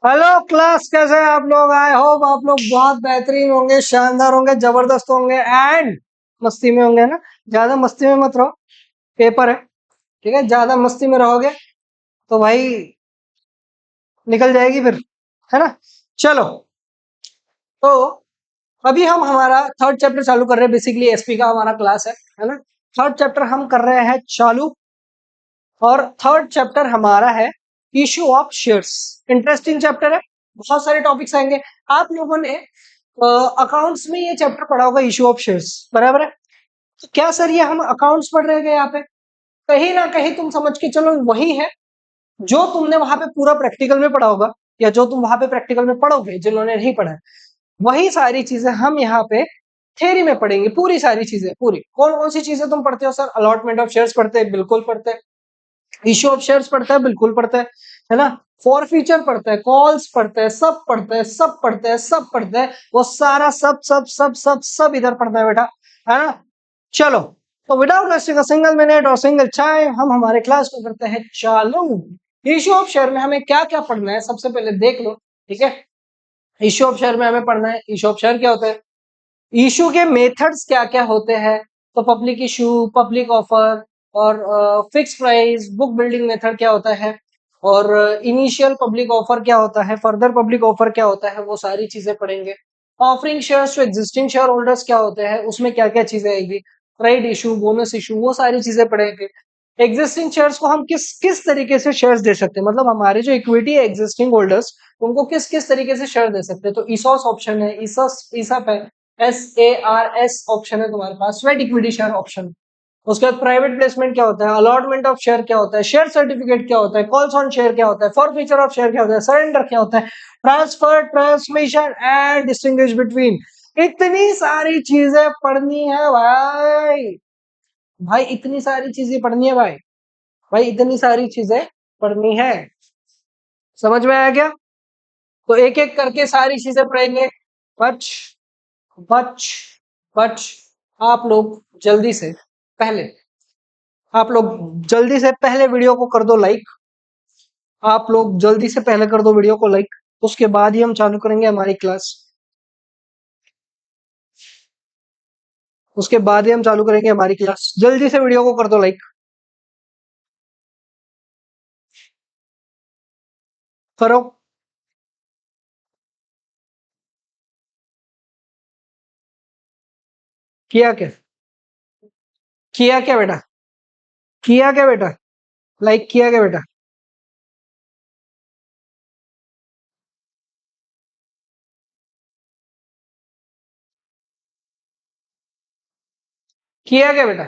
Hello class, कैसे हैं आप लोग? आई होप आप लोग बहुत बेहतरीन होंगे, शानदार होंगे, जबरदस्त होंगे एंड मस्ती में होंगे ना। ज्यादा मस्ती में मत रहो, पेपर है। ठीक है, ज्यादा मस्ती में रहोगे तो भाई निकल जाएगी फिर, है ना। चलो, तो अभी हम हमारा थर्ड चैप्टर चालू कर रहे हैं। बेसिकली एसपी का हमारा क्लास है ना। थर्ड चैप्टर हम कर रहे हैं चालू, और थर्ड चैप्टर हमारा है issue of shares. Interesting chapter है, बहुत सारे टॉपिक्स आएंगे। आप लोगों ने अकाउंट्स में ये चैप्टर पढ़ा होगा, इशू ऑफ शेयर्स, बराबर है। तो क्या सर ये हम अकाउंट्स पढ़ रहे हैं यहाँ पे? कहीं ना कहीं तुम समझ के चलो वही है जो तुमने वहां पे पूरा प्रैक्टिकल में पढ़ा होगा, या जो तुम वहां पे प्रैक्टिकल में पढ़ोगे। जिन्होंने नहीं पढ़ा है वही सारी चीजें हम यहाँ पे थ्योरी में पढ़ेंगे। पूरी सारी चीजें, पूरी कौन कौन सी चीजें तुम पढ़ते हो सर? अलॉटमेंट ऑफ शेयर्स पढ़ते हैं, बिल्कुल पढ़ते हैं। इश्यू ऑफ शेयर्स पढ़ता है, बिल्कुल पढ़ता है ना। फॉर फ्यूचर पढ़ता है, कॉल्स पढ़ता है, सब पढ़ता है, सब पढ़ता है, सब पढ़ता है। वो सारा सब सब सब सब सब इधर पढ़ता है बेटा, है ना। चलो, तो without wasting a single minute और सिंगल टाइम हम हमारे क्लास को करते हैं चालू। इश्यू ऑफ शेयर में हमें क्या क्या पढ़ना है सबसे पहले देख लो, ठीक है। इश्यू ऑफ शेयर में हमें पढ़ना है इश्यू ऑफ शेयर क्या होता है, इशू के मेथड्स क्या क्या होते हैं। तो पब्लिक इशू, पब्लिक ऑफर, और fix price, book building method क्या होता है, और इनिशियल पब्लिक ऑफर क्या होता है, फर्दर पब्लिक ऑफर क्या होता है, वो सारी चीजें पढ़ेंगे। Offering shares to existing share holders क्या होते हैं, उसमें क्या क्या चीजें आएगी, राइट इशू, बोनस इशू, वो सारी चीजें पढ़ेंगे। एग्जिस्टिंग शेयर्स को हम किस किस तरीके से शेयर्स दे सकते हैं, मतलब हमारे जो इक्विटी है एग्जिस्टिंग होल्डर्स, उनको किस किस तरीके से शेयर दे सकते हैं। तो ईसॉस ऑप्शन है, ईसॉस ईसप है, SARS ऑप्शन है तुम्हारे पास, स्वेट इक्विटी शेयर ऑप्शन। उसके बाद प्राइवेट प्लेसमेंट क्या होता है, अलॉटमेंट ऑफ शेयर क्या होता है, शेयर सर्टिफिकेट क्या होता है, कॉल्स ऑन शेयर क्या होता है, फॉर फ्यूचर ऑफ शेयर क्या होता है, सरेंडर क्या होता है, transfer, transmission and distinguish between. इतनी सारी चीजें पढ़नी है भाई। भाई इतनी सारी चीजें पढ़नी है भाई। भाई इतनी सारी चीजें पढ़नी है। समझ में आया क्या? तो एक एक करके सारी चीजें पढ़ेंगे। बच बच बच आप लोग जल्दी से पहले आप लोग जल्दी से पहले वीडियो को कर दो लाइक। आप लोग जल्दी से पहले कर दो वीडियो को लाइक, उसके बाद ही हम चालू करेंगे हमारी क्लास। उसके बाद ही हम चालू करेंगे हमारी क्लास। जल्दी से वीडियो को कर दो लाइक। करो। किया क्या? किया क्या बेटा? किया क्या बेटा? लाइक किया क्या बेटा? किया क्या बेटा?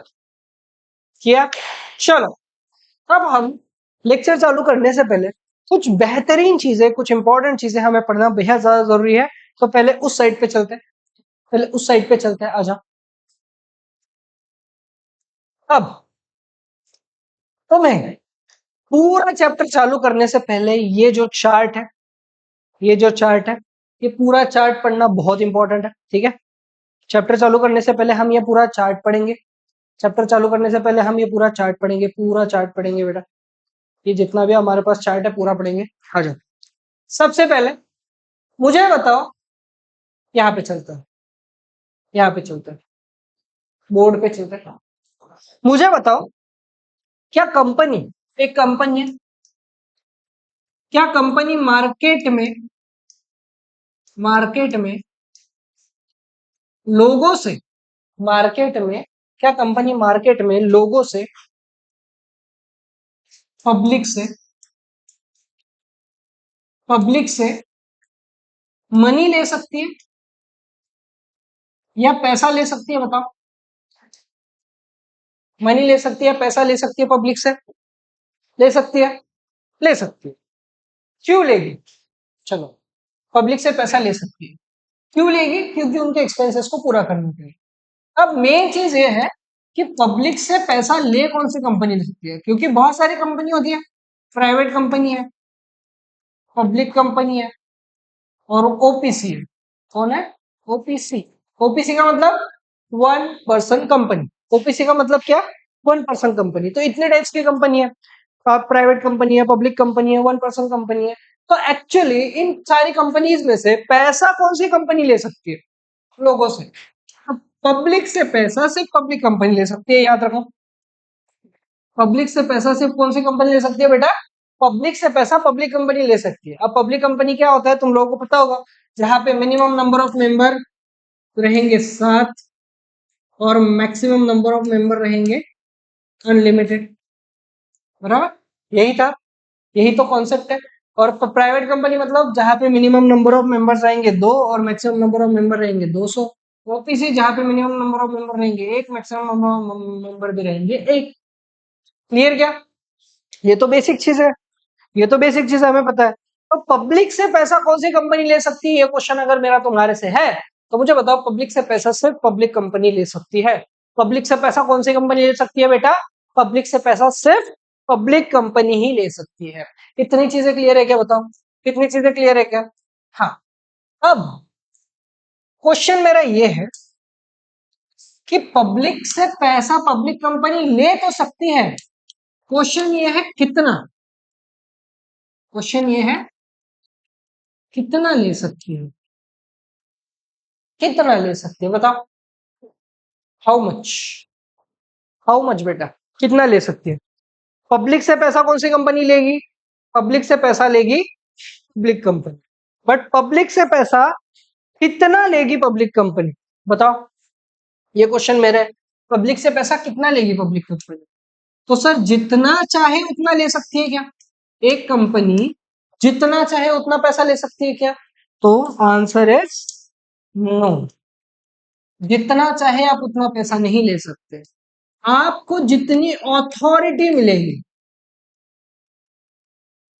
किया। चलो, अब हम लेक्चर चालू करने से पहले कुछ बेहतरीन चीजें, कुछ इंपॉर्टेंट चीजें हमें पढ़ना बेहद ज्यादा जरूरी है। तो पहले उस साइड पे चलते हैं, पहले उस साइड पे चलते हैं, आजा। अब तुम्हें पूरा चैप्टर चालू करने से पहले ये जो चार्ट है, ये जो चार्ट है, ये पूरा चार्ट पढ़ना बहुत इंपॉर्टेंट है, ठीक है। चैप्टर चालू करने से पहले हम ये पूरा चार्ट पढ़ेंगे। चैप्टर चालू करने से पहले हम ये पूरा चार्ट पढ़ेंगे, पूरा चार्ट पढ़ेंगे बेटा। ये जितना भी हमारे पास चार्ट है पूरा पढ़ेंगे। आ जाओ। सबसे पहले मुझे बताओ, यहाँ पे चलता है, यहाँ पे चलता है, बोर्ड पे चलता है। मुझे बताओ, क्या कंपनी, एक कंपनी है, क्या कंपनी मार्केट में लोगों से, मार्केट में क्या कंपनी मार्केट में लोगों से, पब्लिक से, पब्लिक से मनी ले सकती है या पैसा ले सकती है? बताओ। मनी ले सकती है, पैसा ले सकती है पब्लिक से? ले सकती है, ले सकती है। क्यों लेगी? चलो, पब्लिक से पैसा ले सकती है, क्यों लेगी? क्योंकि उनके एक्सपेंसेस को पूरा करने के लिए। अब मेन चीज ये है कि पब्लिक से पैसा ले कौन सी कंपनी ले सकती है, क्योंकि बहुत सारी कंपनी होती है। प्राइवेट कंपनी है, पब्लिक कंपनी है, और ओपीसी है। कौन है? ओपीसी। ओपीसी का मतलब वन पर्सन कंपनी। ओपीसी का मतलब क्या? One person company. तो इतने टाइप्स की कंपनी है, प्राइवेट कंपनी है, पब्लिक कंपनी है, वन पर्सन कंपनी है। तो एक्चुअली इन सारी कंपनीज में से पैसा कौन सी कंपनी ले सकती है? लोगों से। पब्लिक से पैसा सिर्फ पब्लिक कंपनी ले सकती है, याद रखो। पब्लिक से पैसा सिर्फ कौन सी कंपनी ले सकती है बेटा? पब्लिक से पैसा पब्लिक कंपनी ले सकती है। अब पब्लिक कंपनी क्या होता है तुम लोगों को पता होगा, जहां पे मिनिमम नंबर ऑफ मेंबर रहेंगे 7 और मैक्सिमम नंबर ऑफ मेंबर रहेंगे अनलिमिटेड, बराबर। यही था, यही तो कॉन्सेप्ट है। और प्राइवेट कंपनी मतलब जहां पे मिनिमम नंबर ऑफ मेंबर्स रहेंगे 2 और मैक्सिमम नंबर ऑफ मेंबर रहेंगे 200। ओपीसी जहां पे मिनिमम नंबर ऑफ मेंबर रहेंगे 1, मैक्सिमम नंबर ऑफ मेंबर भी रहेंगे 1। क्लियर क्या? ये तो बेसिक चीज है, ये तो बेसिक चीज हमें पता है। तो पब्लिक से पैसा कौन सी कंपनी ले सकती है, ये क्वेश्चन अगर मेरा तुम्हारे से है तो मुझे बताओ, पब्लिक से पैसा सिर्फ पब्लिक कंपनी ले सकती है। पब्लिक से पैसा कौन सी कंपनी ले सकती है बेटा? पब्लिक से पैसा सिर्फ पब्लिक कंपनी ही ले सकती है। इतनी चीजें क्लियर है क्या? बताओ, कितनी चीजें क्लियर है क्या? हाँ। अब क्वेश्चन मेरा ये है कि पब्लिक से पैसा पब्लिक कंपनी ले तो सकती है, क्वेश्चन ये है कितना। क्वेश्चन ये है कितना ले सकती है, कितना ले सकती है बताओ। हाउ मच, हाउ मच बेटा, कितना ले सकती है? पब्लिक से पैसा कौन सी कंपनी लेगी? पब्लिक से पैसा लेगी पब्लिक कंपनी। बट पब्लिक से पैसा कितना लेगी पब्लिक कंपनी? बताओ, ये क्वेश्चन मेरा है। पब्लिक से पैसा कितना लेगी पब्लिक कंपनी? तो सर जितना चाहे उतना ले सकती है क्या? एक कंपनी जितना चाहे उतना पैसा ले सकती है क्या? तो आंसर इज नो। जितना चाहे आप उतना पैसा नहीं ले सकते। आपको जितनी अथॉरिटी मिलेगी,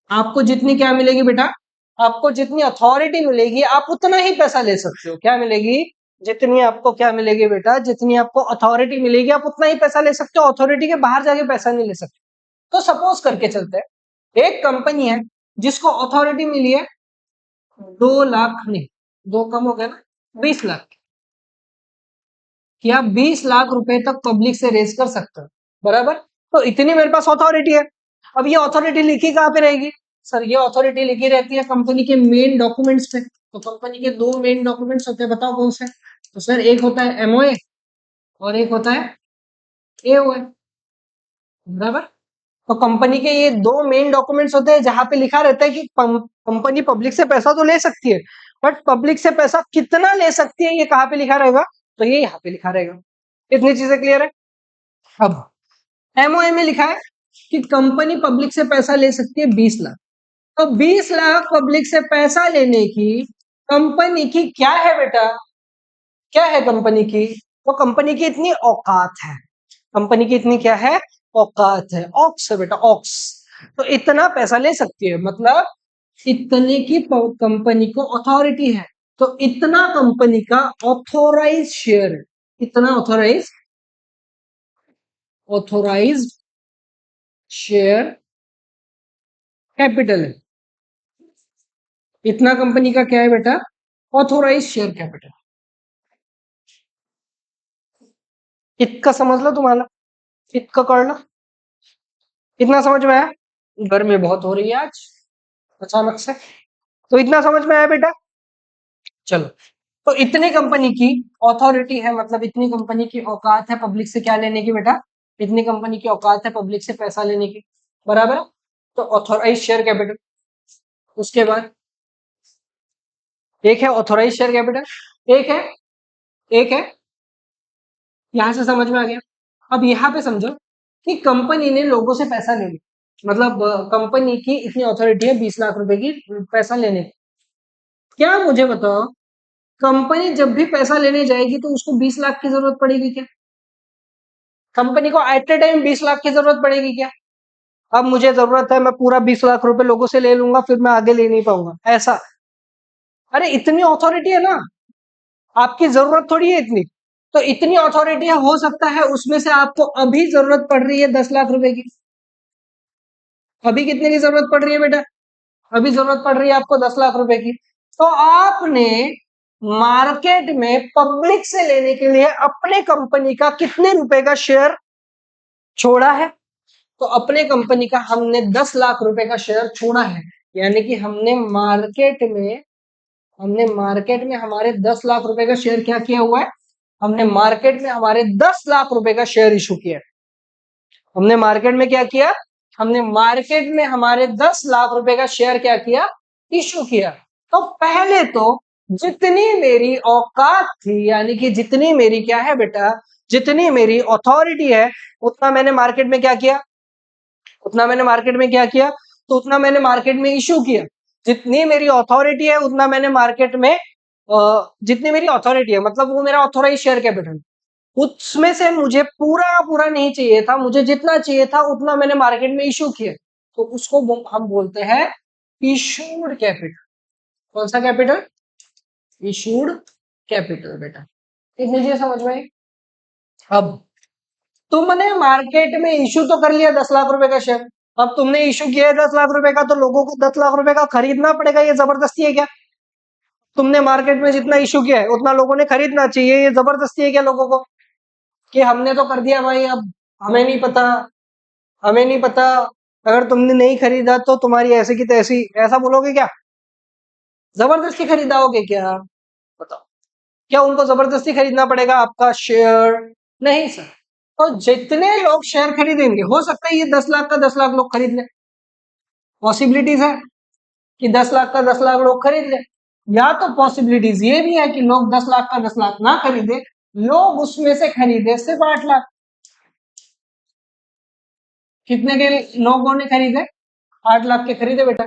आपको जितनी क्या मिलेगी बेटा? आपको जितनी अथॉरिटी मिलेगी आप उतना ही पैसा ले सकते हो। क्या मिलेगी? जितनी आपको क्या मिलेगी बेटा? जितनी आपको अथॉरिटी मिलेगी आप उतना ही पैसा ले सकते हो, अथॉरिटी के बाहर जाके पैसा नहीं ले सकते। तो सपोज करके चलते हैं, एक कंपनी है जिसको अथॉरिटी मिली है 2 लाख, नहीं 2 कम हो गया ना, 20 लाख, कि आप 20 लाख रुपए तक पब्लिक से रेज कर सकते हो, बराबर। तो इतनी मेरे पास अथॉरिटी है। अब ये अथॉरिटी लिखी कहाँ पे रहेगी? सर ये अथॉरिटी लिखी रहती है कंपनी के मेन डॉक्यूमेंट्स पे। तो कंपनी के 2 मेन डॉक्यूमेंट्स होते हैं, बताओ कौन से? तो सर एक होता है एमओए और एक होता है एओए, बराबर। तो कंपनी के ये 2 मेन डॉक्यूमेंट्स होते हैं जहां पे लिखा रहता है कि कंपनी पब्लिक से पैसा तो ले सकती है, बट पब्लिक से पैसा कितना ले सकती है ये कहाँ पे लिखा रहेगा? तो ये यहाँ पे लिखा रहेगा। इतनी चीजें क्लियर है। अब एमओए में लिखा है कि कंपनी पब्लिक से पैसा ले सकती है 20 लाख। तो 20 लाख पब्लिक से पैसा लेने की कंपनी की क्या है बेटा? क्या है कंपनी की? तो कंपनी की इतनी औकात है। कंपनी की इतनी क्या है? औकात है। ऑक्स है बेटा, ऑक्स। तो इतना पैसा ले सकती है, मतलब इतने की कंपनी को अथॉरिटी है। तो इतना कंपनी का ऑथोराइज शेयर है। इतना ऑथोराइज शेयर कैपिटल है। इतना कंपनी का क्या है बेटा? Authorize share capital. इतना समझ लो, तुम्हारा इतना कर लो। इतना समझ में आया? गर्मी बहुत हो रही है आज अचानक से, तो इतना समझ में आया बेटा? चलो, तो इतनी कंपनी की अथॉरिटी है, मतलब इतनी कंपनी की औकात है पब्लिक से क्या लेने की बेटा? इतनी कंपनी की औकात है पब्लिक से पैसा लेने की, बराबर। तो ऑथोराइज शेयर कैपिटल। उसके बाद एक है ऑथोराइज शेयर कैपिटल, एक है यहां से समझ में आ गया। अब यहाँ पे समझो कि कंपनी ने लोगों से पैसा ले लिया, मतलब कंपनी की इतनी अथॉरिटी है 20 लाख रुपए की पैसा लेने की। क्या मुझे बताओ, कंपनी जब भी पैसा लेने जाएगी तो उसको 20 लाख की जरूरत पड़ेगी क्या? कंपनी को एट ए टाइम 20 लाख की जरूरत पड़ेगी क्या? अब मुझे जरूरत है, मैं पूरा 20 लाख रुपए लोगों से ले लूंगा, फिर मैं आगे ले नहीं पाऊंगा, ऐसा? अरे इतनी अथॉरिटी है ना, आपकी जरूरत थोड़ी है इतनी। तो इतनी अथॉरिटी हो सकता है उसमें से आपको अभी जरूरत पड़ रही है 10 लाख रुपए की। अभी कितने की जरूरत पड़ रही है बेटा? अभी जरूरत पड़ रही है आपको 10 लाख रुपए की। तो आपने मार्केट में पब्लिक से लेने के लिए अपने कंपनी का कितने रुपए का शेयर छोड़ा है? तो अपने कंपनी का हमने 10 लाख रुपए का शेयर छोड़ा है। यानी कि हमने मार्केट में हमारे 10 लाख रुपए का शेयर क्या किया हुआ है, हमने मार्केट में हमारे 10 लाख रुपए का शेयर इशू किया है। हमने मार्केट में क्या किया, हमने मार्केट में हमारे 10 लाख रुपए का शेयर क्या किया, इशू किया। तो पहले तो जितनी मेरी औकात थी, यानी कि जितनी मेरी क्या है बेटा, जितनी मेरी अथॉरिटी है, उतना मैंने मार्केट में क्या किया, उतना मैंने मार्केट में क्या किया, तो उतना मैंने मार्केट में इशू किया। जितनी मेरी अथॉरिटी है उतना मैंने मार्केट में जितनी मेरी अथॉरिटी है मतलब वो मेरा ऑथोराइज शेयर कैपिटल, उसमें से मुझे पूरा पूरा नहीं चाहिए था, मुझे जितना चाहिए था उतना मैंने मार्केट में इशू किया, तो उसको हम बोलते हैं इशूड कैपिटल। कौन सा कैपिटल, इशूड कैपिटल बेटा। इतनी चीज समझ में आई। अब तुमने मार्केट में इशू तो कर लिया 10 लाख रुपए का शेयर, अब तुमने इशू किया है 10 लाख रुपए का, तो लोगों को 10 लाख रुपए का खरीदना पड़ेगा, ये जबरदस्ती है क्या? तुमने मार्केट में जितना इशू किया है उतना लोगों ने खरीदना चाहिए, ये जबरदस्ती है क्या लोगों को, कि हमने तो कर दिया भाई, अब हमें नहीं पता, हमें नहीं पता, अगर तुमने नहीं खरीदा तो तुम्हारी ऐसे की तैसी, ऐसा बोलोगे क्या? जबरदस्ती खरीदाओगे क्या? बताओ, क्या उनको जबरदस्ती खरीदना पड़ेगा आपका शेयर? नहीं सर। तो जितने लोग शेयर खरीदेंगे, हो सकता है ये 10 लाख का 10 लाख लोग खरीद ले, पॉसिबिलिटीज है कि 10 लाख का 10 लाख लोग खरीद ले, या तो पॉसिबिलिटीज ये भी है कि लोग 10 लाख का 10 लाख ना खरीदे, लोग उसमें से खरीदे सिर्फ 8 लाख। कितने के लोगों ने खरीदे? 8 लाख के खरीदे बेटा।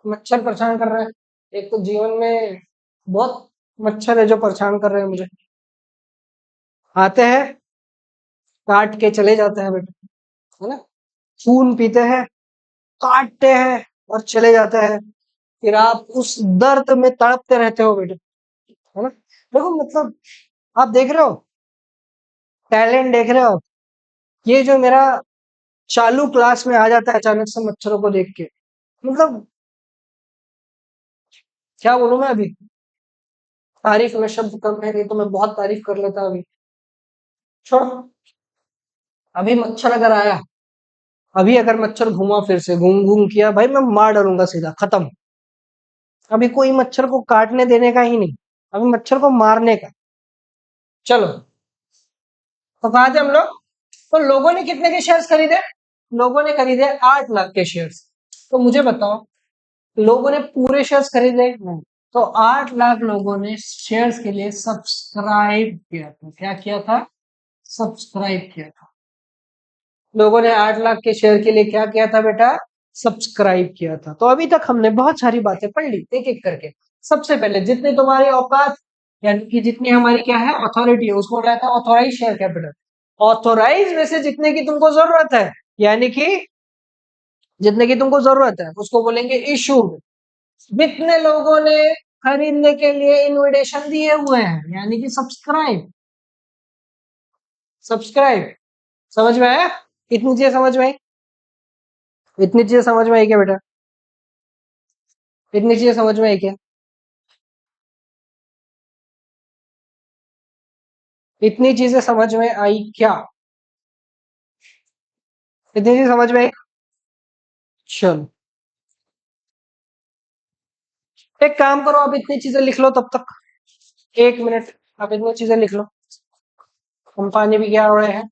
मच्छर परेशान कर रहे हैं, एक तो जीवन में बहुत मच्छर है जो परेशान कर रहे हैं मुझे, आते हैं काट के चले जाते हैं बेटा, है ना, खून पीते हैं, काटते हैं और चले जाते हैं, फिर आप उस दर्द में तड़पते रहते हो बेटा, है ना। देखो मतलब आप देख रहे हो, टैलेंट देख रहे हो, ये जो मेरा चालू क्लास में आ जाता है अचानक से मच्छरों को देख के, मतलब क्या बोलूं मैं अभी, तारीफ में शब्द कम है, नहीं तो मैं बहुत तारीफ कर लेता अभी। छोड़ो, अभी मच्छर अगर आया, अभी अगर मच्छर घूमा फिर से घूम घूम किया, भाई मैं मार डालूंगा सीधा, खत्म। अभी कोई मच्छर को काटने देने का ही नहीं, अभी मच्छर को मारने का। चलो, तो कहा थे हम लोग, तो लोगों ने कितने के शेयर्स खरीदे, लोगों ने खरीदे 8 लाख के शेयर्स। तो मुझे बताओ, लोगों ने पूरे शेयर्स खरीदे नहीं, तो 8 लाख लोगों ने शेयर्स के लिए सब्सक्राइब किया था। क्या किया था? सब्सक्राइब किया था। लोगों ने 8 लाख के शेयर के लिए क्या किया था बेटा? सब्सक्राइब किया था। तो अभी तक हमने बहुत सारी बातें पढ़ ली एक एक करके। सबसे पहले जितनी तुम्हारी औकात, यानी कि जितनी हमारी क्या है अथॉरिटी है, उसको क्या था? Authorise share capital. ऑथोराइज में से जितने की तुमको जरूरत है, यानी कि जितने की तुमको जरूरत है उसको बोलेंगे इशूड। जितने लोगों ने खरीदने के लिए इन्विटेशन दिए हुए हैं, यानी कि सब्सक्राइब। सब्सक्राइब समझ में आया? इतनी चीजें समझ में आई? इतनी चीजें समझ में आई क्या बेटा? इतनी चीजें समझ में आई क्या? इतनी चीजें समझ में आई क्या? इतनी चीजें समझ में आई। चलो, एक काम करो, आप इतनी चीजें लिख लो तब तक, 1 मिनट, आप इतनी चीजें लिख लो, हम पानी भी क्या हो रहे हैं।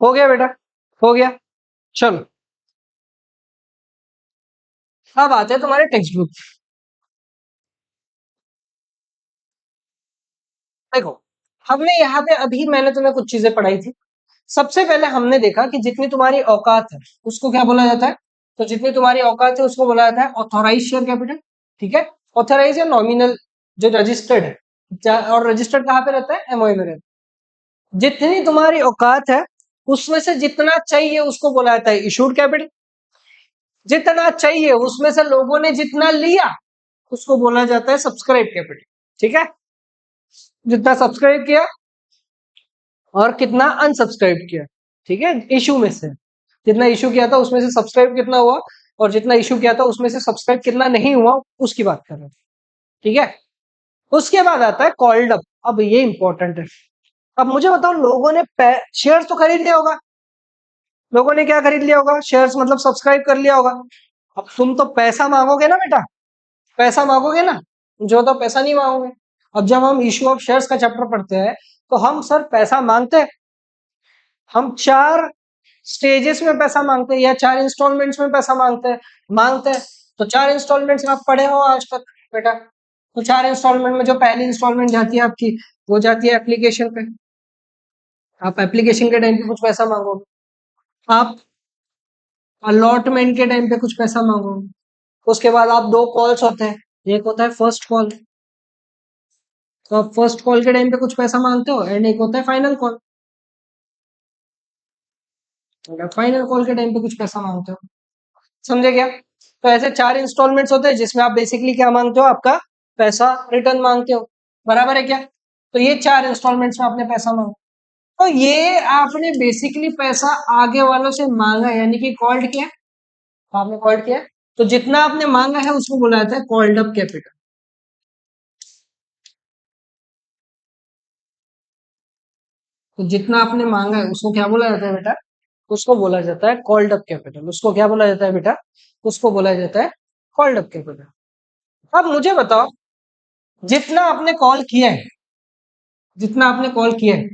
हो गया बेटा, हो गया। चलो अब आते हैं तुम्हारे टेक्स्ट बुक। देखो, हमने यहाँ पे अभी मैंने तुम्हें कुछ चीजें पढ़ाई थी। सबसे पहले हमने देखा कि जितनी तुम्हारी औकात है उसको क्या बोला जाता है। तो जितनी तुम्हारी औकात है उसको बोला जाता है ऑथोराइज शेयर कैपिटल। ठीक है, ऑथोराइज या नॉमिनल जो रजिस्टर्ड है, और रजिस्टर्ड कहाँ पे रहता है, एमओए में रहता है। जितनी तुम्हारी औकात है उसमें से जितना चाहिए उसको बोला जाता है इशूड कैपिटल। जितना चाहिए उसमें से लोगों ने जितना लिया उसको बोला जाता है सब्सक्राइब कैपिटल। ठीक है, जितना सब्सक्राइब किया और कितना अनसब्सक्राइब किया। ठीक है, इशू में से जितना इशू किया था उसमें से सब्सक्राइब कितना हुआ, और जितना इशू किया था उसमें से सब्सक्राइब कितना नहीं हुआ, उसकी बात कर रहे हैं। ठीक है, उसके बाद आता है कॉल्ड अप। अब ये इंपॉर्टेंट है। अब मुझे बताओ, लोगों ने शेयर्स तो खरीद लिया होगा। लोगों ने क्या खरीद लिया होगा, शेयर्स मतलब सब्सक्राइब कर लिया होगा। अब तुम तो पैसा मांगोगे ना बेटा, पैसा मांगोगे ना, जो तो पैसा नहीं मांगोगे। अब जब हम इशू ऑफ शेयर्स का चैप्टर पढ़ते हैं तो हम सर पैसा मांगते हैं। हम 4 स्टेजेस में पैसा मांगते हैं या 4 इंस्टॉलमेंट्स में पैसा मांगते हैं। तो 4 इंस्टॉलमेंट्स आप पढ़े हो आज तक बेटा। तो 4 इंस्टॉलमेंट में जो पहली इंस्टॉलमेंट जाती है आपकी, वो जाती है एप्लीकेशन पे। आप एप्लीकेशन के टाइम पे कुछ पैसा मांगोगे। आप अलॉटमेंट के टाइम पे कुछ पैसा मांगोगे। उसके बाद आप 2 कॉल्स होते हैं, एक होता है फर्स्ट कॉल, तो आप फर्स्ट कॉल के टाइम पे कुछ पैसा मांगते हो, एंड एक होता है फाइनल कॉल, तो आप फाइनल कॉल के टाइम पे कुछ पैसा मांगते हो। समझे क्या। तो ऐसे 4 इंस्टॉलमेंट्स होते हैं जिसमें आप बेसिकली क्या मांगते हो, आपका पैसा रिटर्न मांगते हो। बराबर है क्या। तो ये 4 इंस्टॉलमेंट्स में आपने पैसा मांगा। तो ये आपने बेसिकली पैसा आगे वालों से मांगा, यानी कि कॉल्ड किया। आपने कॉल्ड किया, तो जितना आपने मांगा है उसको बोला जाता है कॉल्ड अप कैपिटल। तो जितना आपने मांगा है उसको क्या बोला जाता है बेटा, उसको बोला जाता है कॉल्ड अप कैपिटल। उसको क्या बोला जाता है बेटा, उसको बोला जाता है कॉल्ड अप कैपिटल। अब मुझे बताओ, जितना आपने कॉल किया है, जितना आपने कॉल किया है,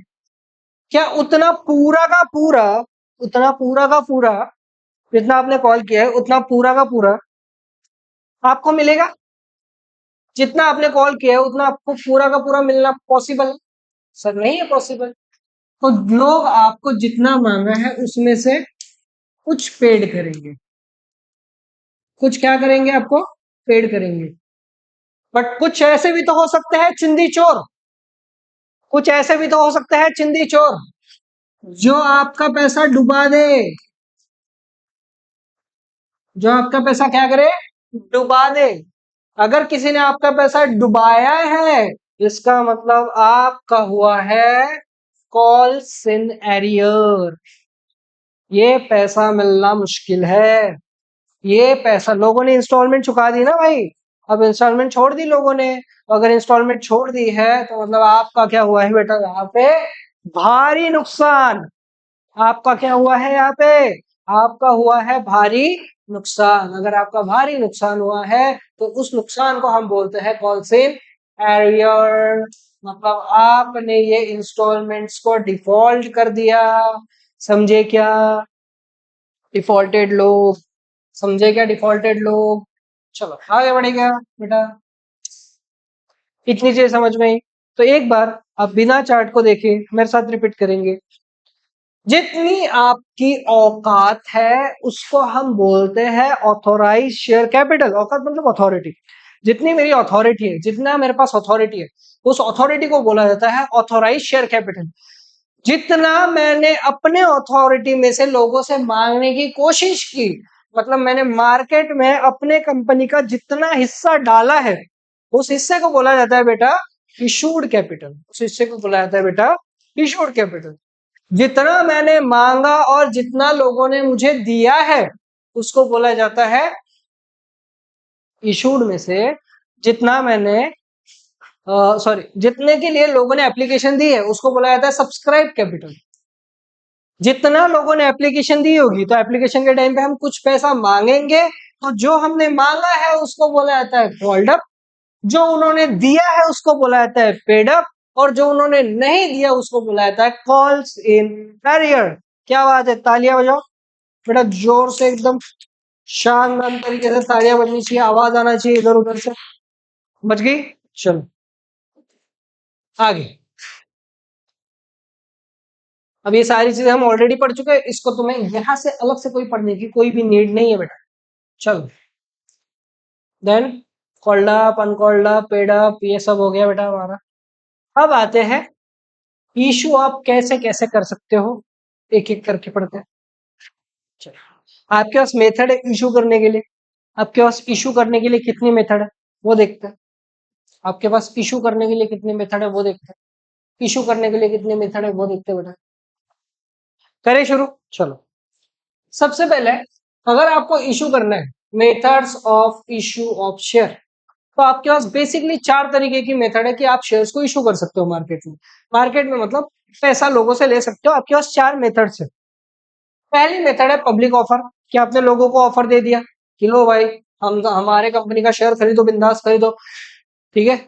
क्या उतना पूरा का पूरा, उतना पूरा का पूरा, जितना आपने कॉल किया है उतना पूरा का पूरा आपको मिलेगा। जितना आपने कॉल किया है उतना आपको पूरा का पूरा मिलना पॉसिबल है, सर नहीं है पॉसिबल। तो लोग आपको जितना मांगा है उसमें से कुछ पेड करेंगे। कुछ क्या करेंगे, आपको पेड करेंगे। बट कुछ ऐसे भी तो हो सकते हैं चिंदी चोर, कुछ ऐसे भी तो हो सकते हैं चिंदी चोर जो आपका पैसा डुबा दे। जो आपका पैसा क्या करे, डुबा दे। अगर किसी ने आपका पैसा डुबाया है, इसका मतलब आपका हुआ है कॉल्स इन एरियर। ये पैसा मिलना मुश्किल है। ये पैसा लोगों ने इंस्टॉलमेंट चुका दी ना भाई। अब इंस्टॉलमेंट छोड़ दी लोगों ने, तो अगर इंस्टॉलमेंट छोड़ दी है तो मतलब आपका क्या हुआ है बेटा, यहाँ पे भारी नुकसान। आपका क्या हुआ है यहाँ पे, आपका हुआ है भारी नुकसान। अगर आपका भारी नुकसान हुआ है तो उस नुकसान को हम बोलते हैं कौन से, एरियर। मतलब आपने ये इंस्टॉलमेंट्स को डिफॉल्ट कर दिया। समझे क्या, डिफॉल्टेड लोग। समझे क्या, डिफॉल्टेड लोग। चलो आगे बढ़ेगा बेटा, इतनी चीज समझ में आई। तो एक बार आप बिना चार्ट को देखे मेरे साथ रिपीट करेंगे। जितनी आपकी औकात है उसको हम बोलते हैं ऑथोराइज शेयर कैपिटल। औकात मतलब अथॉरिटी। जितनी मेरी अथॉरिटी है, जितना मेरे पास अथॉरिटी है, उस अथॉरिटी को बोला जाता है ऑथोराइज शेयर कैपिटल। जितना मैंने अपने अथॉरिटी में से लोगों से मांगने की कोशिश की, मतलब मैंने मार्केट में अपने कंपनी का जितना हिस्सा डाला है, उस हिस्से को बोला जाता है बेटा इशूड कैपिटल। उस हिस्से को बोला जाता है बेटा इशूड कैपिटल। जितना मैंने मांगा और जितना लोगों ने मुझे दिया है उसको बोला जाता है इशूड में से जितना मैंने, सॉरी, जितने के लिए लोगों ने एप्लीकेशन दी है उसको बोला जाता है सब्सक्राइब कैपिटल। जितना लोगों ने एप्लीकेशन दी होगी तो एप्लीकेशन के टाइम पे हम कुछ पैसा मांगेंगे, तो जो हमने मांगा है उसको बोला जाता है कॉल्ड अप। जो उन्होंने दिया है उसको बोला जाता है पेड अप, और जो उन्होंने नहीं दिया उसको बोला जाता है कॉल्स इन एरियर। क्या बात है, तालियां बजाओ बेटा, जोर से एकदम शानदार तरीके से तालियां बजनी चाहिए, आवाज आना चाहिए इधर उधर से। बज गई? चलो आगे। अब ये सारी चीजें हम ऑलरेडी पढ़ चुके हैं, इसको तुम्हें यहां से अलग से कोई पढ़ने की कोई भी नीड नहीं है बेटा। चलो then, called up, uncalled up, paid up, ये सब हो गया बेटा हमारा। अब आते हैं इशू आप कैसे कैसे कर सकते हो, एक एक करके पढ़ते हैं। चलो, आपके पास मेथड है इशू करने के लिए, आपके पास इशू करने के लिए कितनी मेथड है वो देखते हैं। आपके पास इशू करने के लिए कितने मेथड है वो देखते हैं। इशू करने के लिए कितने मेथड है वो देखते हैं बेटा। करें शुरू? चलो, सबसे पहले अगर आपको इशू करना है methods of issue of share, तो आपके पास बेसिकली चार तरीके की मेथड है कि आप शेयर्स को इशू कर सकते हो मार्केट में। मार्केट में मतलब पैसा लोगों से ले सकते हो, आपके पास चार मेथड्स है। पहली मेथड है पब्लिक ऑफर, कि आपने लोगों को ऑफर दे दिया कि लो भाई, हम हमारे कंपनी का शेयर खरीदो, बिंदास खरीदो, ठीक है।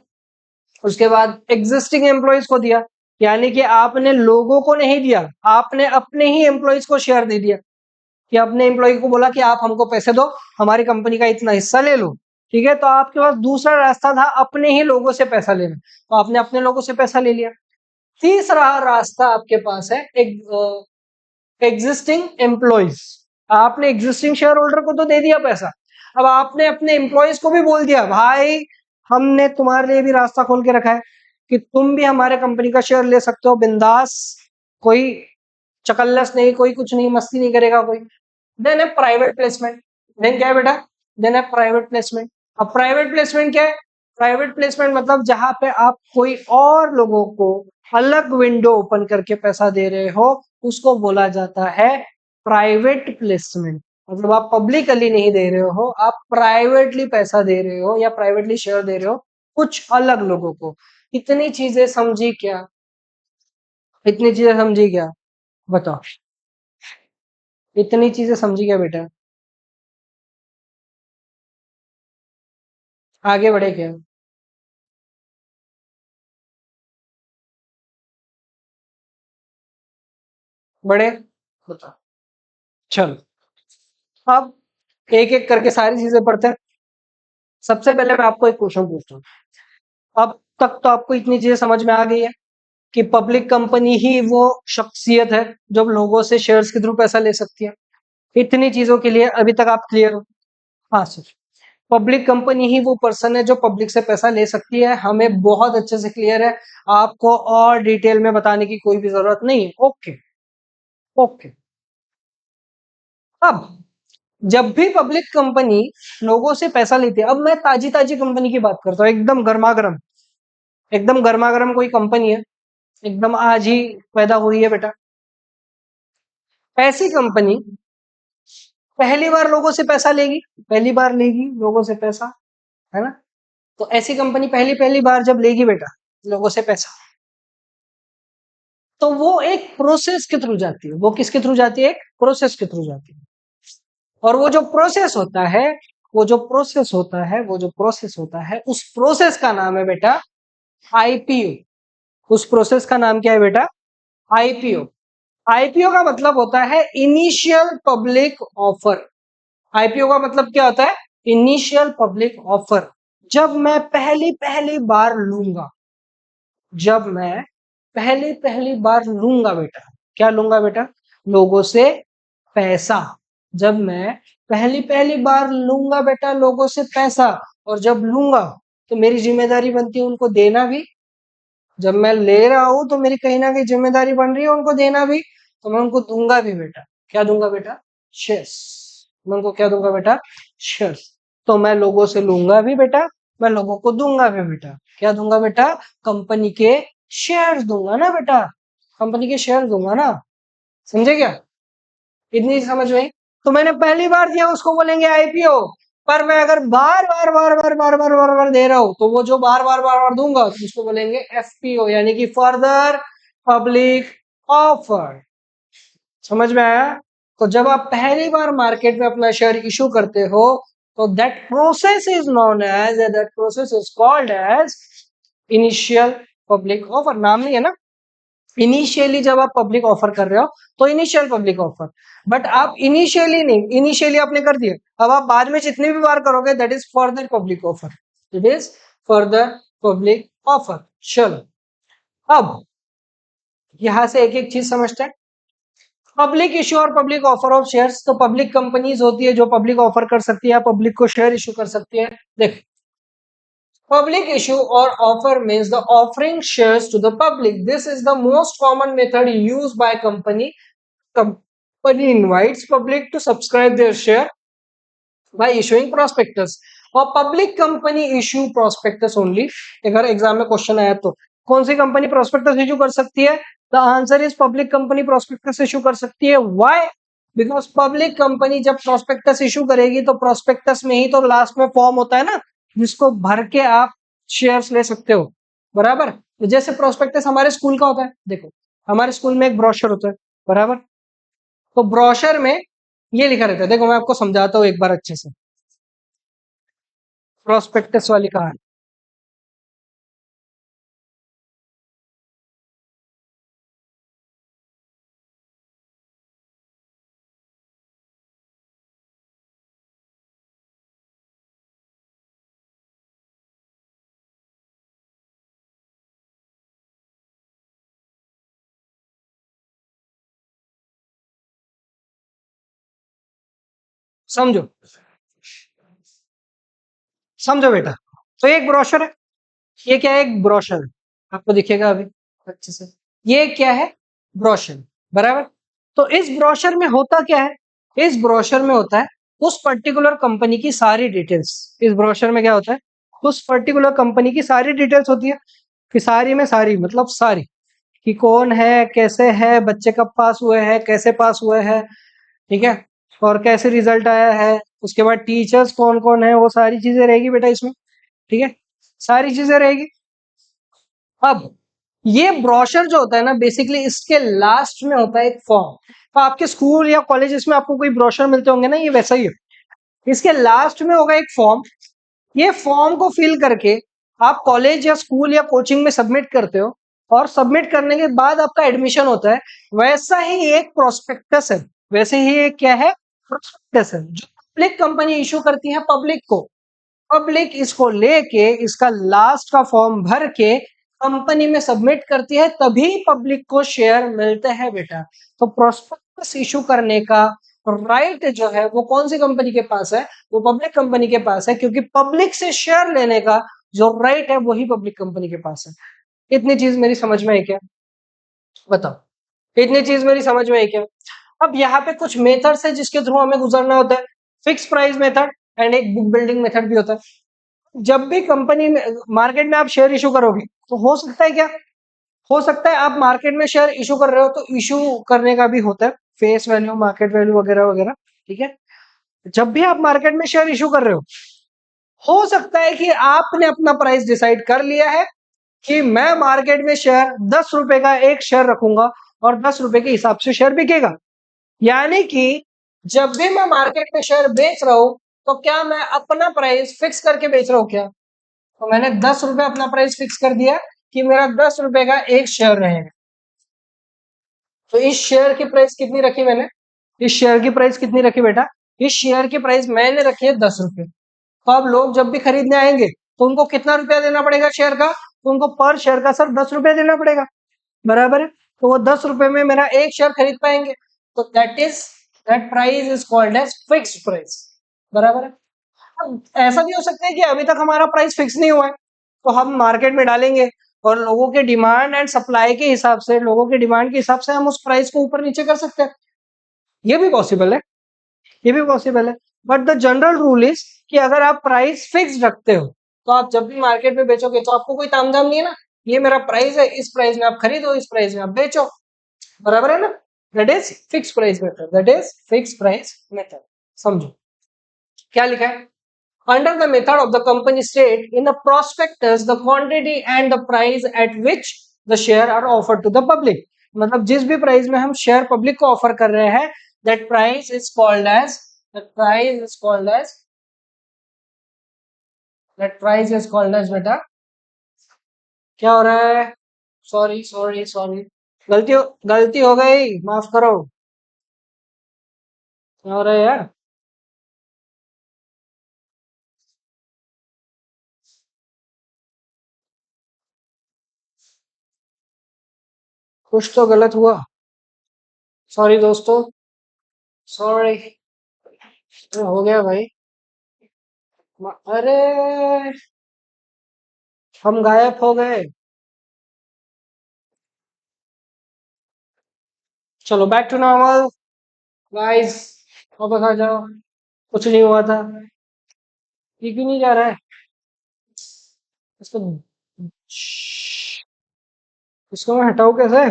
उसके बाद एग्जिस्टिंग एम्प्लॉयज को दिया, यानी कि आपने लोगों को नहीं दिया, आपने अपने ही एम्प्लॉयज को शेयर दे दिया, कि अपने एम्प्लॉय को बोला कि आप हमको पैसे दो, हमारी कंपनी का इतना हिस्सा ले लो, ठीक है। तो आपके पास दूसरा रास्ता था अपने ही लोगों से पैसा लेना, तो आपने अपने लोगों से पैसा ले लिया। तीसरा रास्ता आपके पास है एग्जिस्टिंग एम्प्लॉयज। आपने एग्जिस्टिंग शेयर होल्डर को तो दे दिया पैसा, अब आपने अपने एम्प्लॉयज को भी बोल दिया भाई, हमने तुम्हारे लिए भी रास्ता खोल के रखा है कि तुम भी हमारे कंपनी का शेयर ले सकते हो बिंदास, कोई चकल्लस नहीं, कोई कुछ नहीं, मस्ती नहीं करेगा कोई। देन है प्राइवेट प्लेसमेंट। देन क्या है बेटा? देन है प्राइवेट प्लेसमेंट। अब प्राइवेट प्लेसमेंट क्या है? प्राइवेट प्लेसमेंट मतलब जहां पे आप कोई और लोगों को अलग विंडो ओपन करके पैसा दे रहे हो, उसको बोला जाता है प्राइवेट प्लेसमेंट। मतलब आप पब्लिकली नहीं दे रहे हो, आप प्राइवेटली पैसा दे रहे हो या प्राइवेटली शेयर दे रहे हो कुछ अलग लोगों को। इतनी चीजें समझी क्या? इतनी चीजें समझी क्या? बताओ, इतनी चीजें समझी क्या बेटा? आगे बढ़े क्या? बढ़े? बताओ। चलो, अब एक एक करके सारी चीजें पढ़ते हैं। सबसे पहले मैं आपको एक क्वेश्चन पूछता हूँ। अब तक तो आपको इतनी चीजें समझ में आ गई है कि पब्लिक कंपनी ही वो शख्सियत है जो लोगों से शेयर्स के थ्रू पैसा ले सकती है। इतनी चीजों के लिए अभी तक आप क्लियर हो? हाँ सर, पब्लिक कंपनी ही वो पर्सन है जो पब्लिक से पैसा ले सकती है, हमें बहुत अच्छे से क्लियर है, आपको और डिटेल में बताने की कोई भी जरूरत नहीं है। Okay okay. अब जब भी पब्लिक कंपनी लोगों से पैसा लेती है, अब मैं ताजी ताजी कंपनी की बात करता हूँ, एकदम गर्मा गर्म, एकदम गर्मा गर्म कोई कंपनी है, एकदम आज ही पैदा हुई है बेटा, ऐसी कंपनी पहली बार लोगों से पैसा लेगी, पहली बार लेगी लोगों से पैसा, है ना। तो ऐसी कंपनी पहली पहली बार जब लेगी बेटा लोगों से पैसा, तो वो एक प्रोसेस के थ्रू जाती है। वो किसके थ्रू जाती है? एक प्रोसेस के थ्रू जाती है। और वो जो प्रोसेस होता है, वो जो प्रोसेस होता है, वो जो प्रोसेस होता है, उस प्रोसेस का नाम है बेटा आईपीओ। उस प्रोसेस का नाम क्या है बेटा? आईपीओ। आईपीओ का मतलब होता है इनिशियल पब्लिक ऑफर। आईपीओ का मतलब क्या होता है? Initial public offer. जब मैं पहली पहली बार लूंगा, जब मैं पहली पहली बार लूंगा बेटा, क्या लूंगा बेटा? लोगों से पैसा। जब मैं पहली पहली बार लूंगा बेटा लोगों से पैसा, और जब लूंगा तो मेरी जिम्मेदारी बनती है उनको देना भी। जब मैं ले रहा हूं तो मेरी कहीं ना कहीं जिम्मेदारी बन रही है उनको देना भी, तो मैं उनको दूंगा भी बेटा। क्या दूंगा बेटा? शेयर्स। मैं उनको क्या दूंगा बेटा? शेयर्स। तो मैं लोगों से लूंगा भी बेटा, मैं लोगों को दूंगा भी बेटा। क्या दूंगा बेटा? कंपनी के शेयर्स दूंगा ना बेटा, कंपनी के शेयर दूंगा ना। समझे क्या? इतनी समझ में? तो मैंने पहली बार दिया उसको बोलेंगे आईपीओ, पर मैं अगर बार बार बार बार बार बार बार बार दे रहा हूं तो वो जो बार बार बार बार दूंगा तो उसको बोलेंगे एफपीओ, यानी कि फर्दर पब्लिक ऑफर। समझ में आया? तो जब आप पहली बार मार्केट में अपना शेयर इशू करते हो, तो that process is known as, that process is called as initial public offer. नाम नहीं है ना, इनिशियली जब आप पब्लिक ऑफर कर रहे हो तो इनिशियल पब्लिक ऑफर, बट आप इनिशियली नहीं, इनिशियली आपने कर दिया, अब आप बाद में जितनी भी बार करोगे that is further public offer, it is further public offer. चलो अब यहां से एक एक चीज समझते हैं। पब्लिक इश्यू और पब्लिक ऑफर ऑफ शेयर्स, तो पब्लिक कंपनीज होती है जो पब्लिक ऑफर कर सकती है, पब्लिक को शेयर इशू कर सकती है। देख, public issue or offer means the offering shares to the public. This is the most common method used by company. Company invites public to subscribe their share by issuing prospectus. और public company issue prospectus only. अगर exam में question आया तो कौन सी company prospectus issue कर सकती है? The answer is public company prospectus issue कर सकती है। व्हाई? बिकॉज पब्लिक कंपनी जब प्रोस्पेक्टस इशू करेगी तो प्रोस्पेक्टस में ही तो लास्ट में फॉर्म होता है ना, जिसको भर के आप शेयर्स ले सकते हो, बराबर। तो जैसे प्रोस्पेक्टस हमारे स्कूल का होता है, देखो हमारे स्कूल में एक ब्रोशर होता है, बराबर। तो ब्रोशर में ये लिखा रहता है, देखो मैं आपको समझाता हूँ एक बार अच्छे से, प्रोस्पेक्टस वाली कहानी। समझो, समझो बेटा। तो एक ब्रोशर है, ये क्या है? एक ब्रोशर है, आपको दिखेगा अभी अच्छे से। ये क्या है? ब्रोशर, बराबर। तो इस ब्रोशर में होता क्या है? इस ब्रोशर में होता है उस पर्टिकुलर कंपनी की सारी डिटेल्स। इस ब्रोशर में क्या होता है? उस पर्टिकुलर कंपनी की सारी डिटेल्स होती है, कि सारी में सारी मतलब सारी, कि कौन है, कैसे है, बच्चे कब पास हुए हैं, कैसे पास हुए हैं, ठीक है, और कैसे रिजल्ट आया है, उसके बाद टीचर्स कौन कौन है, वो सारी चीजें रहेगी बेटा इसमें, ठीक है, सारी चीजें रहेगी। अब ये ब्रोशर जो होता है ना, बेसिकली इसके लास्ट में होता है एक फॉर्म। तो आपके स्कूल या कॉलेजेस में आपको कोई ब्रोशर मिलते होंगे ना, ये वैसा ही है। इसके लास्ट में होगा एक फॉर्म, ये फॉर्म को फिल करके आप कॉलेज या स्कूल या कोचिंग में सबमिट करते हो, और सबमिट करने के बाद आपका एडमिशन होता है। वैसा ही एक प्रोस्पेक्टस है, वैसे ही एक क्या है? प्रोस्पेक्टस है, जो पब्लिक कंपनी इशू करती है पब्लिक को। पब्लिक इसको लेके इसका लास्ट का फॉर्म भर के कंपनी में सबमिट करती है, तभी पब्लिक को शेयर मिलते हैं बेटा। तो प्रोस्पेक्टस इशू करने का राइट जो है वो कौन सी कंपनी के पास है? वो पब्लिक कंपनी के पास है, क्योंकि पब्लिक से शेयर लेने का जो राइट है वही पब्लिक कंपनी के पास है। इतनी चीज मेरी समझ में है क्या? बताओ, इतनी चीज मेरी समझ में है क्या? अब यहाँ पे कुछ मेथड्स है जिसके थ्रू हमें गुजरना होता है। फिक्स प्राइस मेथड एंड एक बुक बिल्डिंग मेथड भी होता है। जब भी कंपनी में मार्केट में आप शेयर इशू करोगे तो हो सकता है क्या? हो सकता है आप मार्केट में शेयर इशू कर रहे हो तो इशू करने का भी होता है फेस वैल्यू, मार्केट वैल्यू वगैरह वगैरह, ठीक है। जब भी आप मार्केट में शेयर इशू कर रहे हो सकता है कि आपने अपना प्राइस डिसाइड कर लिया है कि मैं मार्केट में शेयर 10 रुपए का एक शेयर रखूंगा और 10 रुपए के हिसाब से शेयर बिकेगा। यानी कि जब भी मैं मार्केट में शेयर बेच रहा हूं तो क्या मैं अपना प्राइस फिक्स करके बेच रहा हूं क्या? तो मैंने 10 रुपए अपना प्राइस फिक्स कर दिया कि मेरा 10 रुपए का एक शेयर रहेगा। तो इस शेयर की प्राइस कितनी रखी मैंने? इस शेयर की प्राइस कितनी रखी बेटा? इस शेयर की प्राइस मैंने रखी है 10 रुपए। तो अब लोग जब भी खरीदने आएंगे तो उनको कितना रुपया देना पड़ेगा शेयर का? तो उनको पर शेयर का सर 10 रुपया देना पड़ेगा, बराबर है। तो वो 10 रुपए में मेरा एक शेयर खरीद पाएंगे। तो that price is called as fix price, बराबर है। अब ऐसा भी हो सकता है कि अभी तक हमारा प्राइस फिक्स नहीं हुआ है, तो हम मार्केट में डालेंगे और लोगों के डिमांड एंड सप्लाई के हिसाब से, लोगों के डिमांड के हिसाब से हम उस प्राइस को ऊपर नीचे कर सकते हैं। ये भी पॉसिबल है, ये भी पॉसिबल है। But the general rule is कि अगर आप प्राइस फिक्स रखते हो तो आप जब भी मार्केट में बेचोगे तो आपको कोई तामझाम नहीं है ना, ये मेरा प्राइस है, इस प्राइस में आप खरीदो, इस प्राइस में आप बेचो, बराबर है ना। That is fix price method, that is fix price method. समझो क्या लिखा है? Under the method of the company state in the prospectus the quantity and the price at which the share are offered to the public। मतलब जिस भी price में हम share public को ऑफर कर रहे हैं, that price is called as that price is called as that price is called as बेटा क्या हो रहा है? सॉरी सॉरी सॉरी, गलती हो गई, माफ करो। क्या हो रहा है यार? कुछ तो गलत हुआ। सॉरी दोस्तों, सॉरी। हो गया भाई। अरे, हम गायब हो गए। चलो बैक टू नॉर्मल गाइस, वापस आ जाओ। कुछ नहीं हुआ था। ये क्यों नहीं जा रहा है इसको? इसको मैं हटाऊं कैसे?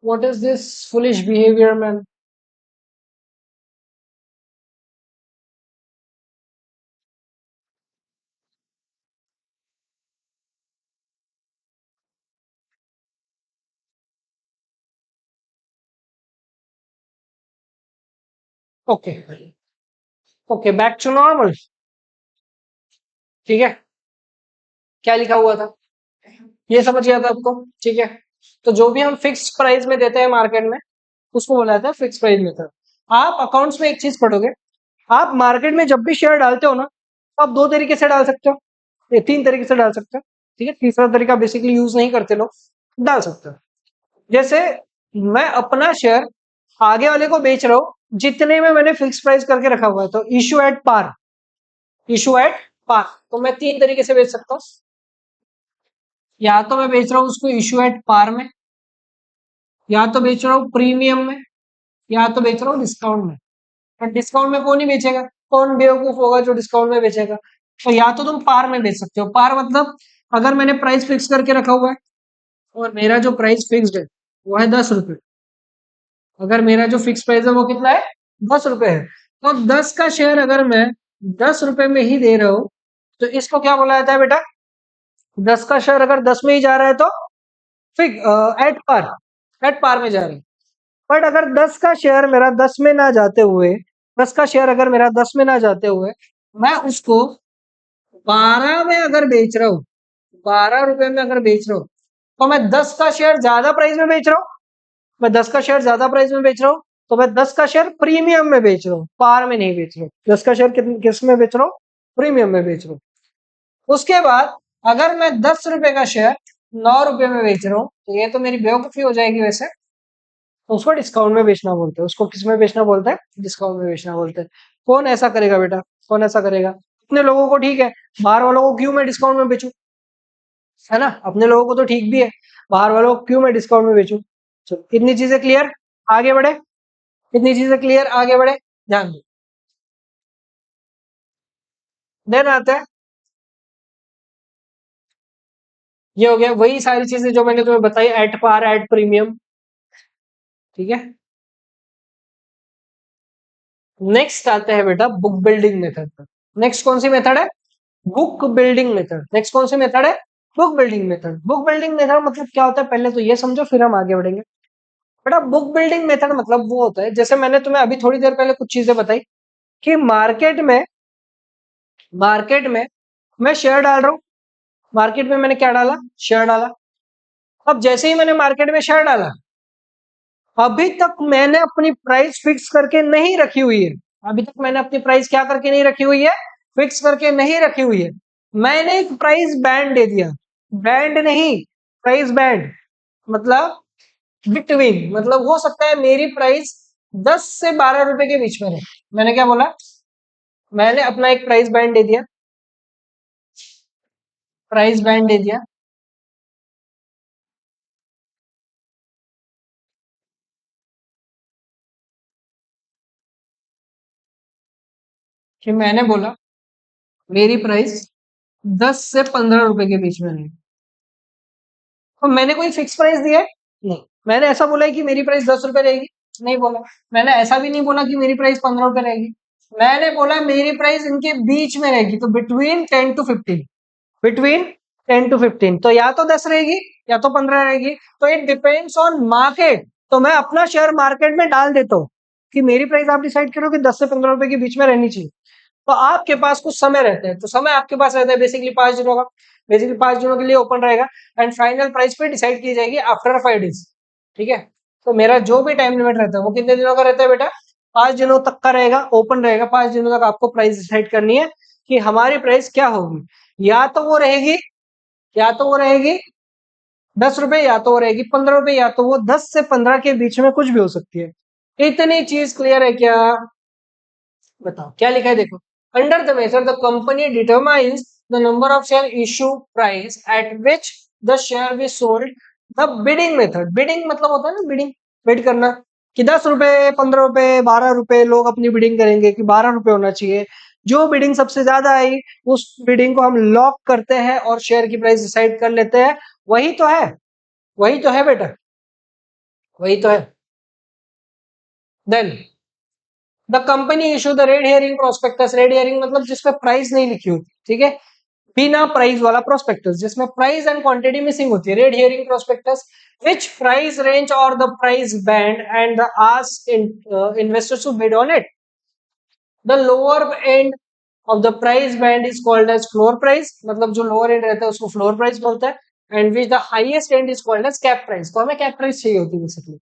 What is this foolish behaviour man? Okay, okay, back to normal. ठीक है, क्या लिखा हुआ था ये समझ गया था आपको? ठीक है, तो जो भी हम फिक्स्ड प्राइस में देते हैं मार्केट में, उसको बोला जाता है फिक्स प्राइस मेथड। आप अकाउंट्स में एक चीज पढ़ोगे, आप मार्केट में जब भी शेयर डालते हो ना, तो आप दो तरीके से डाल सकते हो, ये तीन तरीके से डाल सकते हो। ठीक है, तीसरा तरीका बेसिकली यूज नहीं करते लोग, डाल सकते हो। जैसे मैं अपना शेयर आगे वाले को बेच रहा हूं जितने में मैंने फिक्स प्राइस करके रखा हुआ है, तो issue at par, issue at par. तो मैं तीन तरीके से बेच सकता हूँ। या तो मैं बेच रहा हूँ उसको इशू एट पार में, या तो बेच रहा हूँ प्रीमियम में, या तो बेच रहा हूँ डिस्काउंट में। पर डिस्काउंट में कौन ही बेचेगा? कौन बेवकूफ होगा जो डिस्काउंट में बेचेगा? तो या तो तुम पार में बेच सकते हो। पार मतलब अगर मैंने प्राइस फिक्स करके रखा हुआ है और मेरा जो प्राइस फिक्स्ड है वो है 10 रुपए, अगर मेरा जो फिक्स प्राइस है वो कितना है? 10 रुपए है, तो 10 का शेयर अगर मैं 10 रुपए में ही दे रहा हूं, तो इसको क्या बोला जाता है बेटा? 10 का शेयर अगर 10 में ही जा रहा है तो फिक एट पार, एट पार में जा रहा है। बट अगर 10 का शेयर मेरा 10 में ना जाते हुए, 10 का शेयर अगर मेरा 10 में ना जाते हुए मैं उसको 12 में अगर बेच रहा हूँ, 12 रुपए में अगर बेच रहा हूँ, तो मैं 10 का शेयर ज्यादा प्राइस में बेच रहा हूँ। मैं 10 का शेयर ज्यादा प्राइस में बेच रहा हूँ, तो मैं 10 का शेयर प्रीमियम में बेच रहा हूँ, पार में नहीं बेच रहा हूँ। 10 का शेयर किस में बेच रहा हूँ? प्रीमियम में बेच रहा हूँ। उसके बाद अगर मैं 10 रुपए का शेयर 9 रुपए में बेच रहा हूँ, तो ये तो मेरी बेवकूफी हो जाएगी वैसे, तो उसको डिस्काउंट में बेचना बोलते हैं। उसको किस में बेचना बोलते हैं? डिस्काउंट में बेचना बोलते हैं। कौन ऐसा करेगा बेटा? कौन ऐसा करेगा? अपने लोगों को ठीक है, बाहर वालों को क्यों मैं डिस्काउंट में बेचूं? है ना, अपने लोगों को तो ठीक भी है, बाहर वालों को क्यों मैं डिस्काउंट में बेचूं? चलो, इतनी चीजें क्लियर, आगे बढ़े। इतनी चीजें क्लियर, आगे बढ़े। ध्यान दो, देन आता है, ये हो गया वही सारी चीजें जो मैंने तुम्हें बताई, एट पार, एट प्रीमियम। ठीक है, नेक्स्ट आते हैं बेटा बुक बिल्डिंग मेथड पर। नेक्स्ट कौन सी मेथड है? Book building method. नेक्स्ट कौन सी मेथड है? Book building method. Book building method मतलब क्या होता है, पहले तो ये समझो फिर हम आगे बढ़ेंगे। बेटा बुक बिल्डिंग मेथड मतलब वो होता है, जैसे मैंने तुम्हें अभी थोड़ी देर पहले कुछ चीजें बताई कि मार्केट में मैं शेयर डाल रहा हूं। मार्केट में मैंने क्या डाला? शेयर डाला। अब जैसे ही मैंने मार्केट में शेयर डाला, अभी तक मैंने अपनी प्राइस फिक्स करके नहीं रखी हुई है। अभी तक मैंने अपनी प्राइस क्या करके नहीं रखी हुई है? फिक्स करके नहीं रखी हुई है। मैंने एक प्राइस बैंड दे दिया, बैंड नहीं, प्राइस बैंड मतलब बिटवीन, मतलब हो सकता है मेरी प्राइस 10 से 12 रुपए के बीच में रहे। मैंने क्या बोला? मैंने अपना एक प्राइस बैंड दे दिया, प्राइस बैंड दे दिया कि मैंने बोला मेरी प्राइस 10 से 15 रुपए के बीच में रहे। तो मैंने कोई फिक्स प्राइस दिया है? नहीं। मैंने ऐसा बोला है कि मेरी प्राइस 10 रुपए रहेगी? नहीं बोला। मैंने ऐसा भी नहीं बोला कि मेरी प्राइस 15 रुपए रहेगी। मैंने बोला मेरी प्राइस इनके बीच में रहेगी, तो बिटवीन 10 to 15, बिटवीन 10 to 15, तो या तो 10 रहेगी या तो 15 रहेगी। तो इट डिपेंड्स ऑन मार्केट, तो मैं अपना शेयर मार्केट में डाल देता हूँ कि मेरी प्राइस आप डिसाइड करो कि 10 से 15 रुपए के बीच में रहनी चाहिए। तो आपके पास कुछ समय रहता है, तो समय आपके पास रहता है बेसिकली 5 दिनों का। बेसिकली 5 दिनों के लिए ओपन रहेगा एंड फाइनल प्राइस पे डिसाइड की जाएगी आफ्टर 5 डेज। ठीक है, तो मेरा जो भी टाइम लिमिट रहता है वो कितने दिनों का रहता है बेटा? 5 दिनों तक का रहेगा, ओपन रहेगा। 5 दिनों तक आपको प्राइस डिसाइड करनी है कि हमारी प्राइस क्या होगी। या तो वो रहेगी, या तो वो रहेगी 10 रुपए, या तो वो रहेगी 15 रुपए, या तो वो 10 से 15 के बीच में कुछ भी हो सकती है। इतनी चीज क्लियर है क्या? बताओ क्या लिखा है, देखो। Under the method the company determines the number of share issue price at which the share be sold. The bidding method, bidding मतलब होता है ना बिडिंग, बिड करना, कि 10 रुपए, 15 रुपए, 12 रुपए लोग अपनी बिडिंग करेंगे कि 12 रुपए होना चाहिए। जो बिडिंग सबसे ज्यादा आई उस बिडिंग को हम लॉक करते हैं और शेयर की प्राइस डिसाइड कर लेते हैं। वही तो है, वही तो है बेटा, वही तो है। Then the company issue the red herring prospectus. Red herring मतलब जिसमें प्राइस नहीं लिखी होती, ठीक है, बिना प्राइस वाला प्रोस्पेक्टस जिसमें प्राइस एंड क्वांटिटी मिसिंग होती है, red herring prospectus which price range और the price band and the ask investors to bid on it. The lower end of the price band is called as floor price, मतलब जो lower and रहता है उसको floor price बोलता है। And which the highest end is called as cap price, तो हमें cap price चाहिए होती है बेसिकली।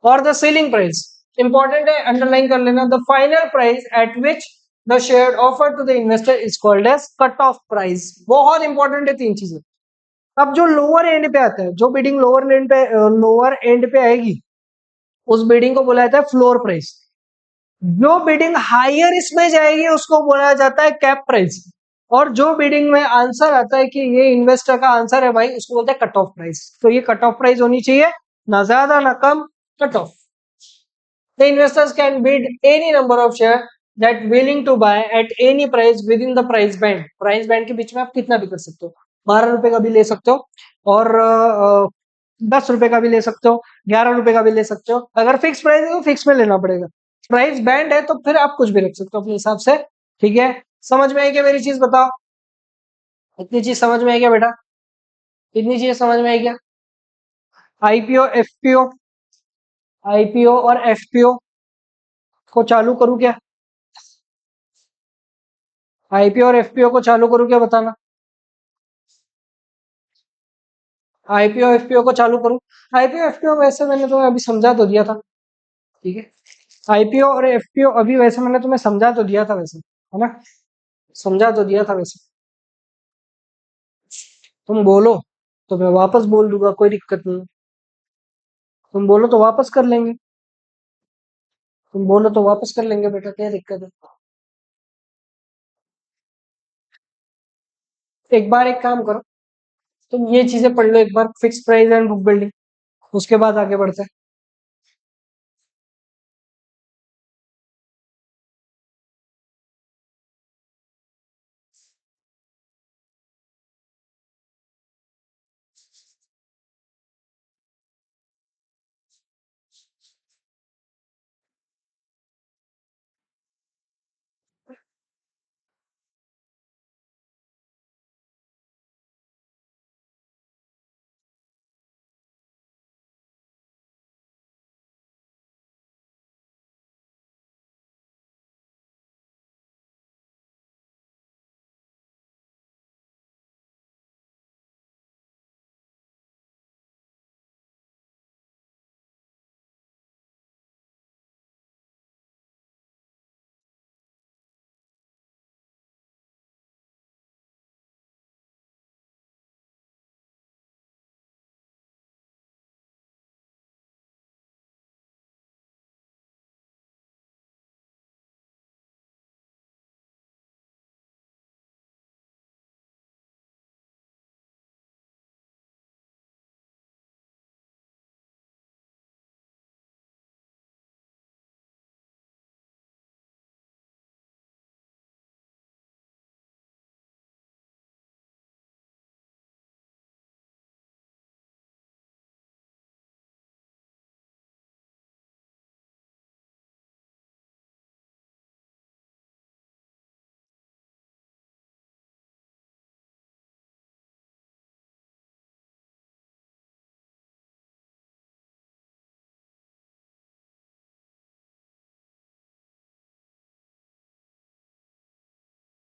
और द सेलिंग प्राइस इंपॉर्टेंट है, अंडरलाइन कर लेना। The final price at which the share offer to the investor is called as cut off price. बहुत इंपॉर्टेंट है तीन चीजें। अब जो लोअर एंड पे आता है, जो बिडिंग लोअर एंड पे आएगी उस बिडिंग को बोला जाता है फ्लोर प्राइस। जो बिडिंग हायर इसमें जाएगी उसको बोला जाता है कैप प्राइस। और जो बिडिंग में आंसर आता है कि ये इन्वेस्टर का आंसर है भाई, उसको बोलते हैं कट ऑफ प्राइस। तो ये कट ऑफ प्राइस होनी चाहिए, ना ज्यादा ना कम, cut off. The investors can bid any number of share that willing to buy at any price within the price band. Price band के बीच में आप कितना भी कर सकते हो, 12 रुपए का भी ले सकते हो और 10 रुपए का भी ले सकते हो, 11 रुपए का भी ले सकते हो। अगर फिक्स प्राइस है तो फिक्स में लेना पड़ेगा। प्राइस बैंड है तो फिर आप कुछ भी रख सकते हो अपने हिसाब से। ठीक है, समझ में आई क्या मेरी चीज? बताओ, इतनी चीज समझ में आई क्या बेटा? इतनी चीज समझ में आई क्या? आईपीओ, एफपीओ, आईपीओ और एफपीओ को चालू करूं क्या? आईपीओ और एफपीओ को चालू करूं क्या, बताना। आईपीओ एफपीओ को चालू करूं? आईपीओ एफपीओ वैसे मैंने तुम्हें अभी समझा तो दिया था, ठीक है। आईपीओ और एफपीओ अभी वैसे मैंने तुम्हें समझा तो दिया था वैसे, है ना, समझा तो दिया था वैसे। तुम बोलो तो मैं वापस बोल दूंगा, कोई दिक्कत नहीं। तुम बोलो तो वापस कर लेंगे, तुम बोलो तो वापस कर लेंगे बेटा, क्या दिक्कत है? एक बार एक काम करो, तुम ये चीजें पढ़ लो एक बार, fix price and book building, उसके बाद आगे बढ़ते हैं।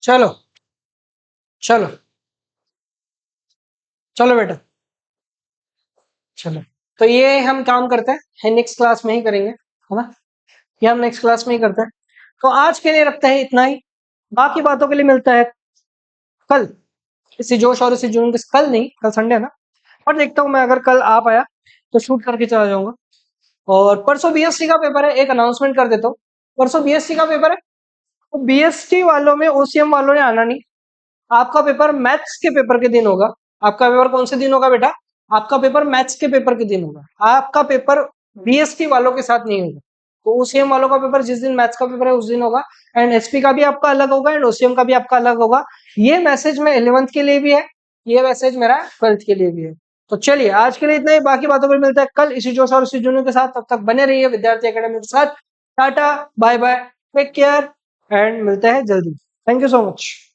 चलो चलो चलो बेटा, चलो। तो ये हम काम करते हैं नेक्स्ट क्लास में ही करेंगे, है ना? ये हम नेक्स्ट क्लास में ही करते हैं। तो आज के लिए रखते हैं इतना ही, बाकी बातों के लिए मिलता है कल, इसी जोश और इसी जुनून के, कल नहीं, कल संडे है ना, और देखता हूँ मैं, अगर कल आ पाया तो शूट करके चला जाऊंगा। और परसों बीएसटी का पेपर है, एक अनाउंसमेंट कर देता हूँ, परसों बीएसटी का पेपर है। तो बीएसटी वालों में ओसीएम वालों ने आना नहीं, आपका पेपर मैथ्स के पेपर के दिन होगा। आपका पेपर कौन से दिन होगा बेटा? आपका पेपर मैथ्स के पेपर के दिन होगा, आपका पेपर बीएसटी वालों के साथ नहीं होगा। तो ओसीएम वालों का पेपर जिस दिन मैथ्स का पेपर है उस दिन होगा, एंड एसपी का भी आपका अलग होगा एंड ओसीएम का भी आपका अलग होगा। ये मैसेज मैं 11th के लिए भी है, ये मैसेज मेरा 12th के लिए भी है। तो चलिए आज के लिए इतना ही, बाकी बातों पर मिलता है कल इसी जोश और इसी जुनून के साथ। तब तक बने रहिए विद्यार्थी एकेडमी के साथ। Tata bye bye, take care, and मिलते हैं जल्दी। Thank you so much.